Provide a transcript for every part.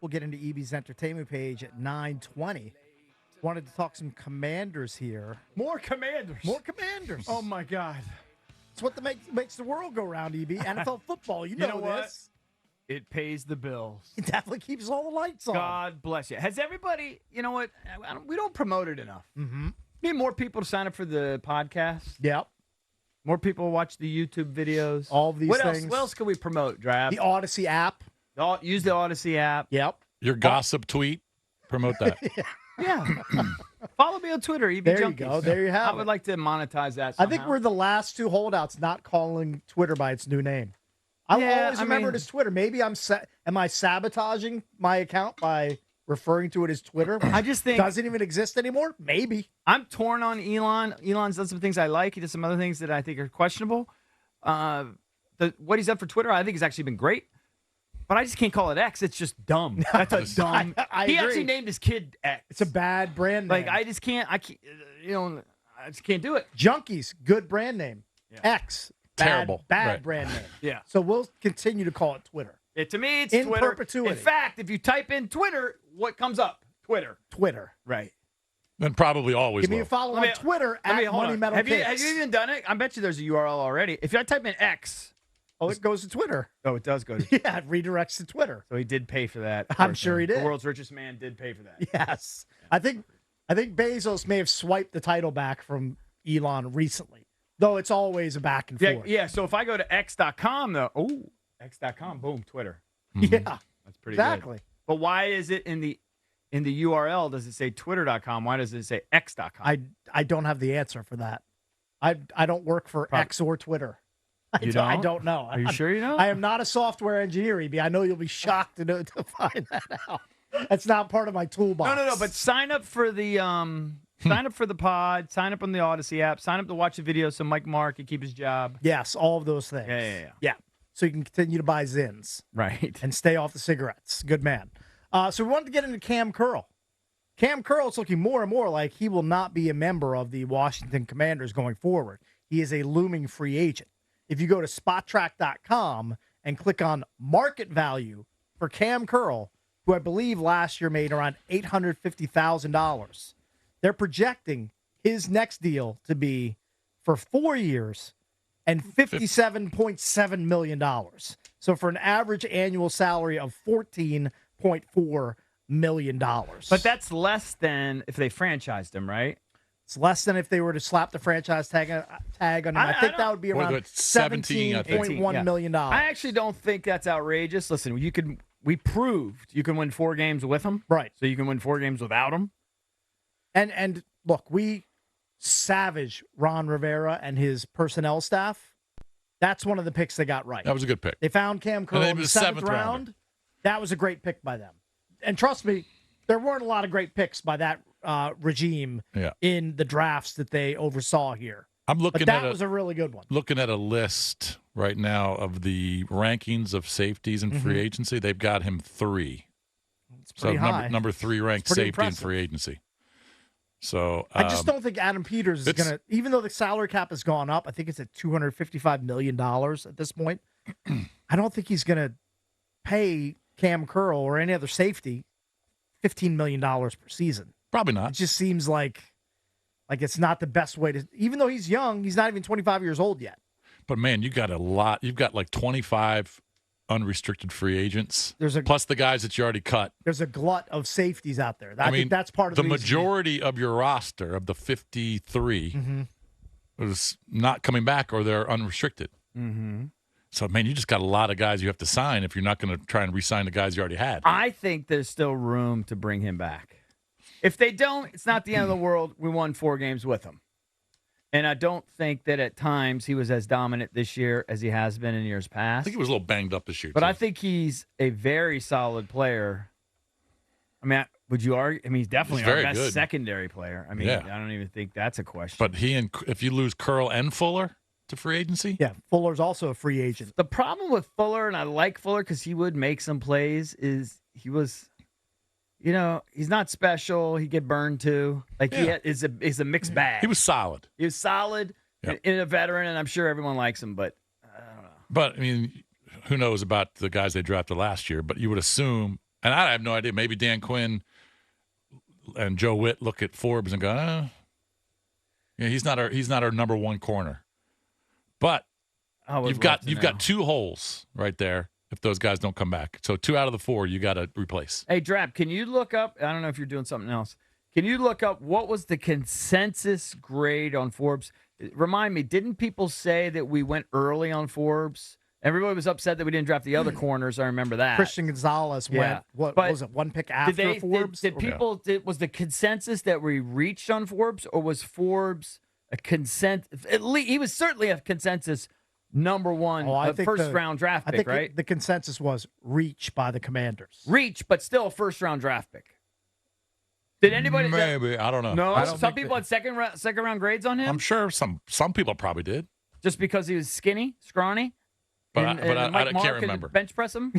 We'll get into EB's entertainment page at 9:20. Wanted to talk some Commanders here. More Commanders. More Commanders. Oh, my God. It's what makes the world go round, EB. NFL football, you know what? this. It pays the bills. It definitely keeps all the lights on. God bless you. Has everybody, you know what? We don't promote it enough. Mm-hmm. Need more people to sign up for the podcast. Yep. More people watch the YouTube videos. All of these things. What else can we promote, Drab? The Odyssey app. Use the Odyssey app. Yep. Your gossip tweet. Promote that. Yeah. Follow me on Twitter, EB There Junkies. you go. There you have I would it. like to monetize that I somehow. think we're the last two holdouts not calling Twitter by its new name. I always remember it as Twitter. Maybe am I sabotaging my account by referring to it as Twitter? I just think doesn't even exist anymore. Maybe I'm torn on Elon. Elon's done some things I like. He does some other things that I think are questionable. What he's done for Twitter, I think, has actually been great. But I just can't call it X. It's just dumb. That's a dumb. I he agree. actually named his kid X. It's a bad brand name. Like I just can't. I just can't do it. Junkies, good brand name. Yeah. X, bad, Terrible. bad Right. brand name. Yeah. So we'll continue to call it Twitter. To me, it's In Twitter. perpetuity. In fact, if you type in Twitter, what comes up? Twitter. Twitter. Right. And probably always Give me a will. follow on Twitter at hold Money on. Metal Have you Kicks. even done it? I bet you there's a URL already. If I type in X, Oh, it goes to Twitter. oh, it does go to. Yeah, it redirects to Twitter. So he did pay for that. I'm sure he did. The world's richest man did pay for that. Yes. I think Bezos may have swiped the title back from Elon recently, though it's always a back and Yeah, forth. yeah. So if I go to X.com, though, X.com, boom, Twitter. Yeah, That's pretty exactly. good. But why is it in the URL? Does it say Twitter.com? Why does it say X.com? I don't have the answer for that. I don't work for X or Twitter. I don't know. Are you sure you don't? I am not a software engineer, EB. I know you'll be shocked to find that out. That's not part of my toolbox. No. But sign up for the sign up for the pod. Sign up on the Odyssey app. Sign up to watch the video so Mike Mark can keep his job. Yes, all of those things. Yeah. So you can continue to buy Zins Right. and stay off the cigarettes. Good man. So we wanted to get into Cam Curl. Cam Curl is looking more and more like he will not be a member of the Washington Commanders going forward. He is a looming free agent. If you go to spottrack.com and click on market value for Cam Curl, who I believe last year made around $850,000, they're projecting his next deal to be for 4 years and $57.7 million. So for an average annual salary of $14.4 million. But that's less than if they franchised him, right? It's less than if they were to slap the franchise tag on him. I think that would be around $17.1 million. I actually don't think that's outrageous. Listen, we proved you can win 4 games with him. Right. So you can win 4 games without him. And look, we savage Ron Rivera and his personnel staff. That's one of the picks they got right. That was a good pick. They found Cam Curl in the 7th round. That was a great pick by them. And trust me, there weren't a lot of great picks by that regime in the drafts that they oversaw here. But that was a really good one. Looking at a list right now of the rankings of safeties in free agency, they've got him 3. It's pretty high. Number 3 ranked safety impressive. in free agency. So I just don't think Adam Peters is going to, even though the salary cap has gone up, I think it's at $255 million at this point. I don't think he's going to pay Cam Curl or any other safety $15 million per season. Probably not. It just seems like it's not the best way to, even though he's young, he's not even 25 years old yet. But man, you got a lot. You've got like 25 unrestricted free agents. Plus the guys that you already cut. There's a glut of safeties out there. I think that's part of the reason. majority of your roster of the 53 was not coming back or they're unrestricted. Mm-hmm. So, man, you just got a lot of guys you have to sign if you're not going to try and re-sign the guys you already had. I think there's still room to bring him back. If they don't, it's not the end of the world. We won 4 games with him. And I don't think that at times he was as dominant this year as he has been in years past. I think he was a little banged up this year, But too. I think he's a very solid player. I mean, would you argue? I mean, he's definitely our best good secondary player. I mean, Yeah. I don't even think that's a question. But if you lose Curl and Fuller to free agency? Yeah, Fuller's also a free agent. The problem with Fuller, and I like Fuller because he would make some plays, is he was, he's not special. He get burned too. Like he is a mixed bag. He was solid. He was solid in a veteran, and I'm sure everyone likes him, but I don't know. But, I mean, who knows about the guys they drafted last year, but you would assume And I have no idea. Maybe Dan Quinn and Joe Witt look at Forbes and go, yeah, he's not our number one corner. But you've got 2 holes right there if those guys don't come back. So 2 out of the 4 you got to replace. Hey, Drab, can you look up? I don't know if you're doing something else. Can you look up what was the consensus grade on Forbes? Remind me, didn't people say that we went early on Forbes? Everybody was upset that we didn't draft the other corners. I remember that. Christian Gonzalez went, what was it, 1 pick after Forbes? Was the consensus that we reached on Forbes, or was Forbes a he was certainly a consensus number one first-round draft pick, right? The consensus was reach by the Commanders. Reach, but still a first-round draft pick. Did anybody? Maybe. I don't know. No, some people had second-round grades on him? I'm sure some people probably did. Just because he was skinny, scrawny? But I can't remember. Bench press him?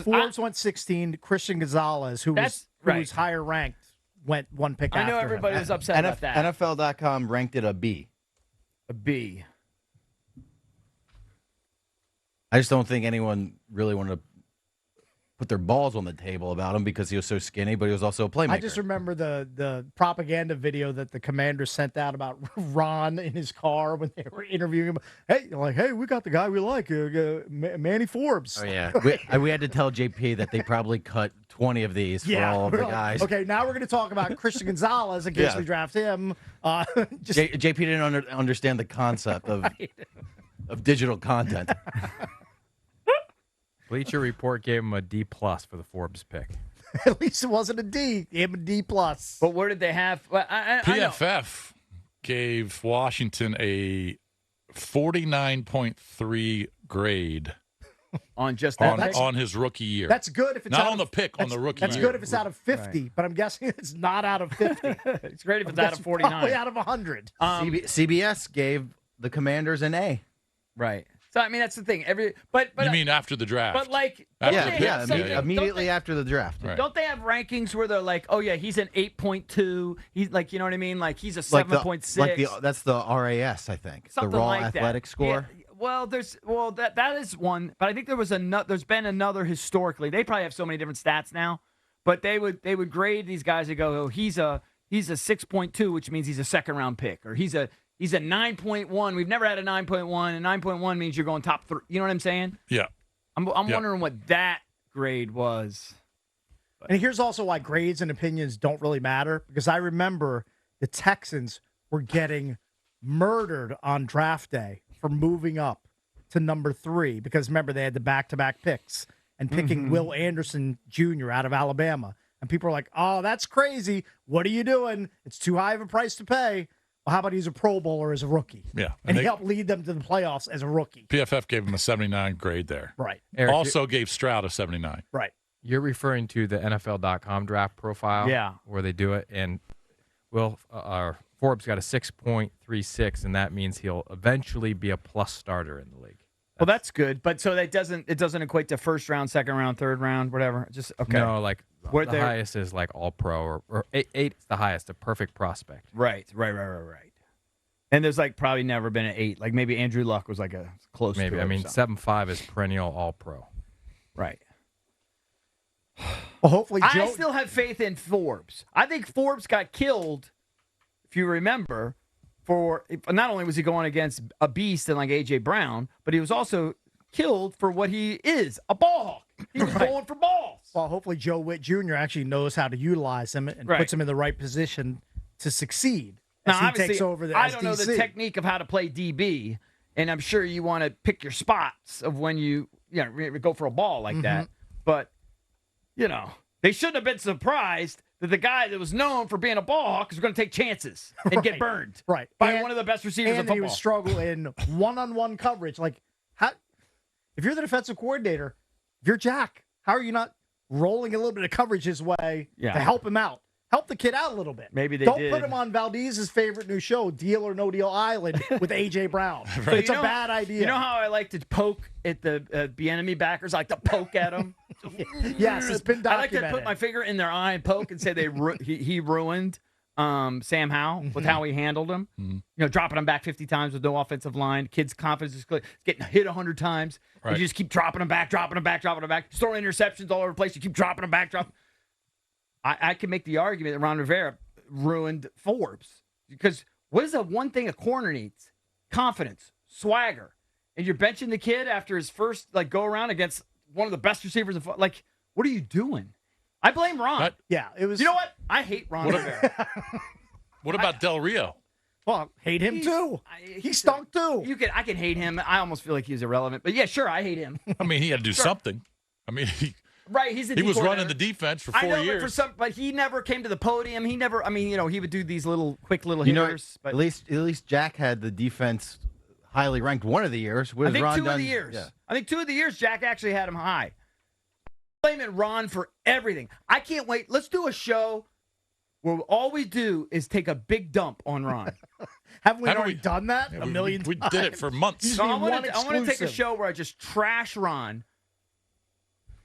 Forbes went 16. Christian Gonzalez, who was higher ranked, went 1 pick after I know everybody was upset about that. NFL.com ranked it a B. A B. I just don't think anyone really wanted to put their balls on the table about him because he was so skinny, but he was also a playmaker. I just remember the propaganda video that the Commanders sent out about Ron in his car when they were interviewing him. Hey, we got the guy we like, Manny Forbes. Oh, yeah. we had to tell JP that they probably cut 20 of these for all of the guys. Okay, now we're going to talk about Christian Gonzalez in case we draft him. JP didn't understand the concept of digital content. Bleacher Report gave him a D+ for the Forbes pick. At least it wasn't a D. He gave him a D+. But where did they have? Well, PFF gave Washington a 49.3 grade on just that on his rookie year. That's good if it's not on the pick, on the rookie year. That's good if it's out of 50, but I'm guessing it's not out of 50. It's great if it's out of 49. Probably out of 100. CBS gave the Commanders an A. Right. So I mean that's the thing. But you mean after the draft? But like immediately after the draft. Right. Don't they have rankings where they're like, oh yeah, he's an 8.2. He's like, you know what I mean? Like he's a 7.6. That's the RAS, I think. Something the raw like athletic that. score. Yeah. Well, that is one, but I think there's been another historically. They probably have so many different stats now, but they would grade these guys and go, oh, he's a 6.2, which means he's a second round pick, or he's a 9.1. We've never had a 9.1. And 9.1 means you're going top 3. You know what I'm saying? Yeah. I'm wondering what that grade was. But. And here's also why grades and opinions don't really matter, because I remember the Texans were getting murdered on draft day for moving up to number 3, because remember they had the back-to-back picks and picking Will Anderson Jr. out of Alabama. And people are like, oh, that's crazy. What are you doing? It's too high of a price to pay. Well, how about he's a Pro Bowler as a rookie? Yeah. And he helped lead them to the playoffs as a rookie. PFF gave him a 79 grade there. Right. Eric, also gave Stroud a 79. Right. You're referring to the NFL.com draft profile? Yeah. Where they do it. And Forbes got a 6.36, and that means he'll eventually be a plus starter in the league. Well, that's good, but so it doesn't equate to first round, second round, third round, whatever. Just okay. No, like the highest is like all pro or 8 is the highest, a perfect prospect. Right. And there's like probably never been an 8. Like maybe Andrew Luck was like a close. Maybe. To I mean, 7.5 is perennial all pro. Right. Well, hopefully, I still have faith in Forbes. I think Forbes got killed, if you remember. For not only was he going against a beast and like A.J. Brown, but he was also killed for what he is, a ball hawk. He was going for balls. Well, hopefully Joe Witt Jr. actually knows how to utilize him and puts him in the right position to succeed as he takes over the I don't know the technique of how to play DB, and I'm sure you want to pick your spots of when you go for a ball like that. But, they shouldn't have been surprised that the guy that was known for being a ball hawk is going to take chances and get burned by one of the best receivers in football. And he would struggle in one-on-one coverage. Like, if you're the defensive coordinator, if you're Jack, how are you not rolling a little bit of coverage his way to help him out? Help the kid out a little bit. Maybe they Don't did. put him on Valdez's favorite new show, Deal or No Deal Island, with A.J. Brown. Right. It's a bad idea. You know how I like to poke at the enemy backers? I like to poke at them. Yes, it's been documented. I like to put my finger in their eye and poke and say he ruined Sam Howell with how he handled him. You know, dropping him back 50 times with no offensive line. Kid's confidence is getting hit 100 times. Right. And you just keep dropping him back, dropping him back, dropping him back. Just throwing interceptions all over the place. You keep dropping them back, I can make the argument that Ron Rivera ruined Forbes. Because what is the one thing a corner needs? Confidence, swagger. And you're benching the kid after his first go around against one of the best receivers. What are you doing? I blame Ron. Yeah, it was. You know what? I hate Ron Rivera. What about Del Rio? Well, hate him too. He stunk too. I can hate him. I almost feel like he's irrelevant. But yeah, sure, I hate him. I mean, he had to do something. I mean, he was running the defense for 4 years. But he never came to the podium. He never. I mean, he would do these quick little hitters. But at least Jack had the defense highly ranked one of the years. I think two of the years. Yeah. I think 2 of the years Jack actually had him high. Blaming Ron for everything. I can't wait. Let's do a show where all we do is take a big dump on Ron. Haven't we already done that a million times? We did it for months. I want to take a show where I just trash Ron.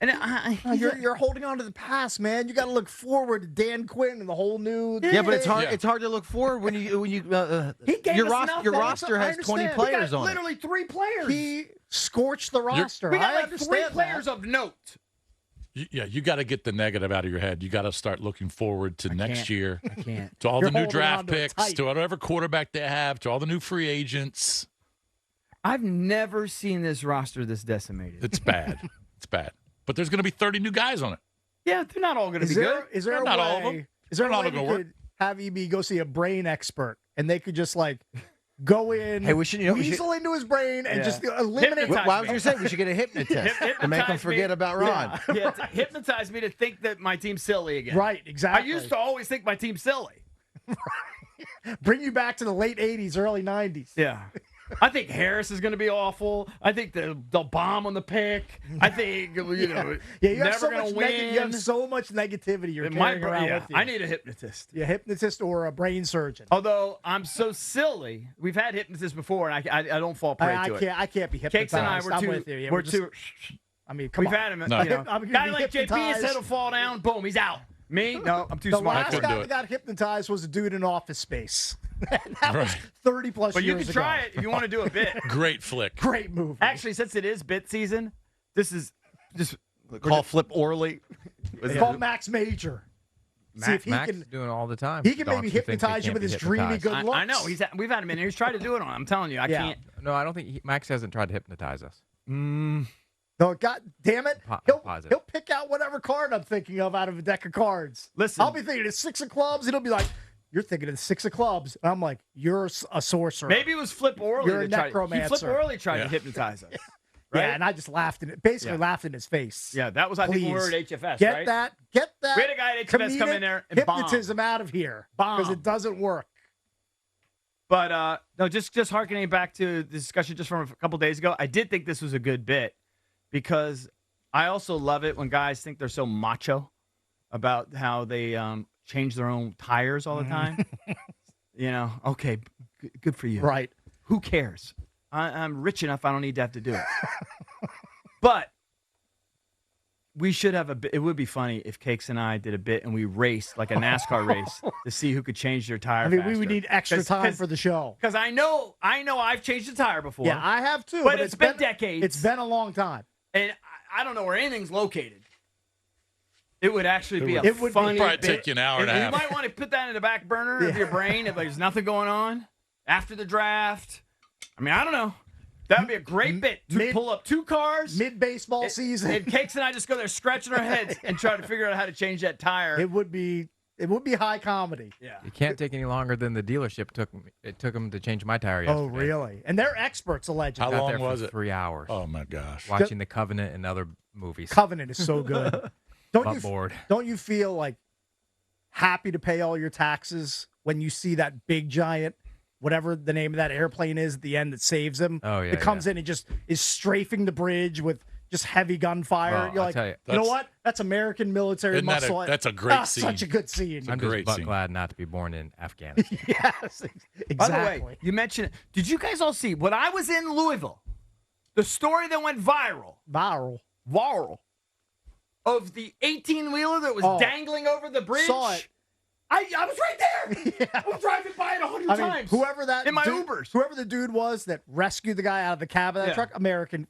And you're holding on to the past, man. You got to look forward to Dan Quinn and the whole new. Yeah, but it's hard. Yeah. It's hard to look forward when you your roster has 20 players on it. Literally 3 players. He scorched the roster. We got 3 players of note. Yeah, you got to get the negative out of your head. You got to start looking forward to next year. I can't. To all the new draft picks, to whatever quarterback they have, to all the new free agents. I've never seen this roster this decimated. It's bad. It's bad. But there's going to be 30 new guys on it. Yeah, they're not all going to be good. Is there not all of them. Is there a way you could have EB go see a brain expert and they could just go in, weasel into his brain and just eliminate. Why was you saying we should get a hypnotist to make him forget about Ron? Yeah, hypnotize me to think that my team's silly again. Right, exactly. I used to always think my team's silly. Bring you back to the late 80s, early 90s. Yeah. I think Harris is going to be awful. I think they'll bomb on the pick. I think, you never have so going to much win. You have so much negativity you're carrying around with you. I need a hypnotist. Yeah, hypnotist or a brain surgeon. Although I'm so silly. We've had hypnotists before, and I don't fall prey to it. I can't be hypnotized. Cakes and I were too. Yeah, we're too. I mean, come on. We've had him. No. Guy like JP, his head will fall down. Boom, he's out. Me? No, I'm too smart. The last guy that got hypnotized was a dude in Office Space. That was 30+ years ago. But you can try it if you want to do a bit. Great flick. Great movie. Actually, since it is bit season, this is just call Flip Orley. Call Max Major. See if he Max can doing all the time. He can maybe hypnotize you with his dreamy good looks. I know. We've had him in here. He's tried to do it on. I'm telling you, I can't. No, I don't think Max hasn't tried to hypnotize us. No, God damn it. He'll pick out whatever card I'm thinking of out of a deck of cards. Listen. I'll be thinking it's 6 of clubs, and he'll be like, you're thinking of the 6 of clubs. And I'm like, you're a sorcerer. Maybe it was Flip Orley. You're a necromancer. Flip Orley tried to hypnotize us. Right? Yeah, and I just laughed in it. Basically laughed in his face. Yeah, that was, I think, when we were at HFS, Get right? Get that. We had a guy at HFS come in there and hypnotism out of here. Because it doesn't work. But, no, just hearkening back to the discussion just from a couple days ago, I did think this was a good bit because I also love it when guys think they're so macho about how they change their own tires all the time. Okay, good for you. Right. Who cares? I'm rich enough, I don't need to have to do it. But we should have a bit. It would be funny if Cakes and I did a bit and we raced like a NASCAR race to see who could change their tire faster. We would need extra time for the show. Because I know I've changed a tire before. Yeah, I have too. But it's been decades. It's been a long time. And I don't know where anything's located. It would actually be a funny It would probably bit. take you an hour and a half. You might want to put that in the back burner of your brain if there's nothing going on after the draft. I mean, I don't know. That would be a great bit to pull up 2 cars. Mid-baseball season. And Cakes and I just go there scratching our heads and try to figure out how to change that tire. It would be high comedy. Yeah. You can't take any longer than the dealership took. It took them to change my tire yesterday. Oh, really? And they're experts, allegedly. How long was it? 3 hours. Oh, my gosh. Watching The Covenant and other movies. Covenant is so good. Bored. Don't you feel like happy to pay all your taxes when you see that big giant, whatever the name of that airplane is at the end that saves him? Oh, yeah. It comes in and just is strafing the bridge with just heavy gunfire. Well, You're like, you know what? That's American military muscle. That's a great scene. Such a good scene. I'm just glad not to be born in Afghanistan. Yes, exactly. By the way, you mentioned, did you guys all see when I was in Louisville, the story that went viral of the 18-wheeler that was dangling over the bridge? Saw it. I was right there. I was driving by it 100 times. Whoever that in my dude, Ubers. whoever the dude was that rescued the guy out of the cab of that truck,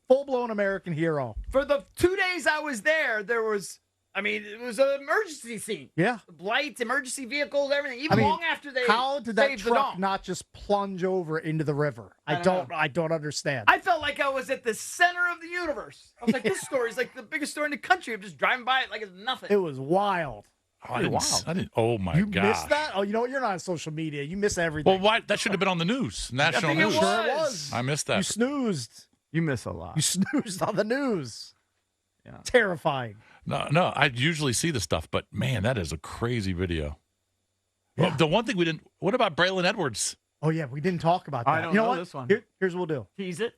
full-blown American hero. For the 2 days I was there, it was an emergency scene. Yeah. Lights, emergency vehicles, everything. Even long after they how did that saved the truck dog. not just plunge over into the river? I don't understand. I felt like I was at the center of the universe. I was like, this story is like the biggest story in the country. I'm just driving by it like it's nothing. It was wild. Oh, I didn't. Oh my you God! You missed that? Oh, you know what? You're not on social media. You miss everything. Well, why? That should have been on the news, national news. Sure it was. I missed that. You snoozed. You miss a lot. You snoozed on the news. Yeah. Terrifying. No. I usually see the stuff, but man, that is a crazy video. Yeah. Well, the one thing we didn't. What about Braylon Edwards? Oh yeah, we didn't talk about that. I don't you know what? this one. Here's what we'll do. Tease it.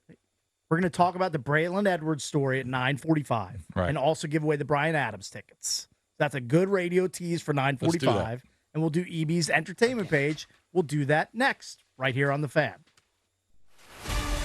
We're going to talk about the Braylon Edwards story at 9:45, right, and also give away the Bryan Adams tickets. That's a good radio tease for 9:45, and we'll do EB's entertainment page. We'll do that next, right here on the Fan.